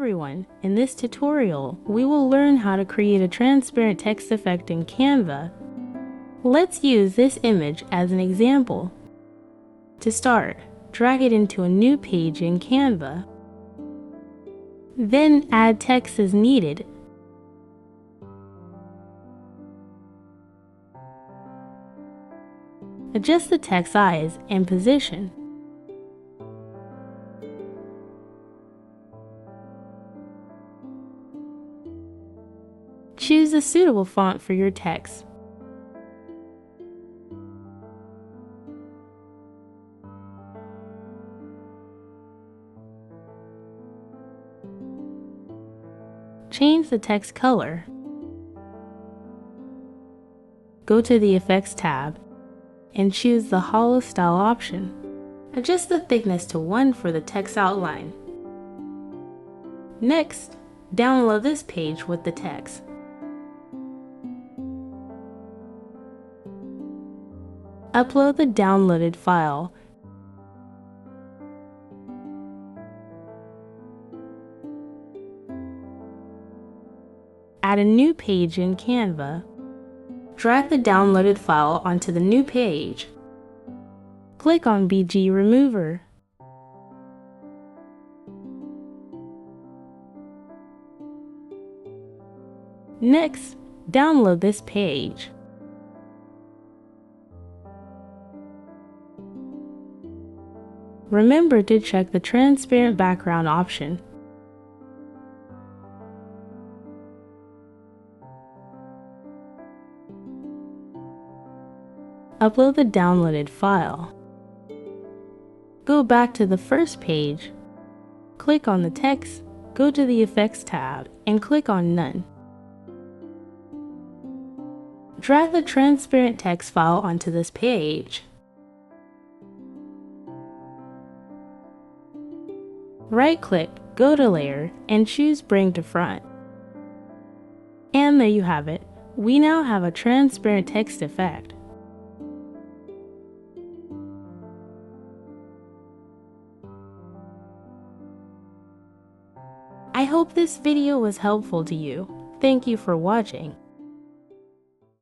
everyone! In this tutorial, we will learn how to create a transparent text effect in Canva. Let's use this image as an example. To start, drag it into a new page in Canva. Then add text as needed. Adjust the text size and position. Choose a suitable font for your text. Change the text color. Go to the Effects tab and choose the Hollow Style option. Adjust the thickness to 1 for the text outline. Next, download this page with the text. Upload the downloaded file. Add a new page in Canva. Drag the downloaded file onto the new page. Click on BG Remover. Next, download this page. Remember to check the transparent background option. Upload the downloaded file. Go back to the first page. Click on the text, go to the Effects tab, and click on None. Drag the transparent text file onto this page. Right-click, go to Layer, and choose Bring to Front. And there you have it. We now have a transparent text effect. I hope this video was helpful to you. Thank you for watching.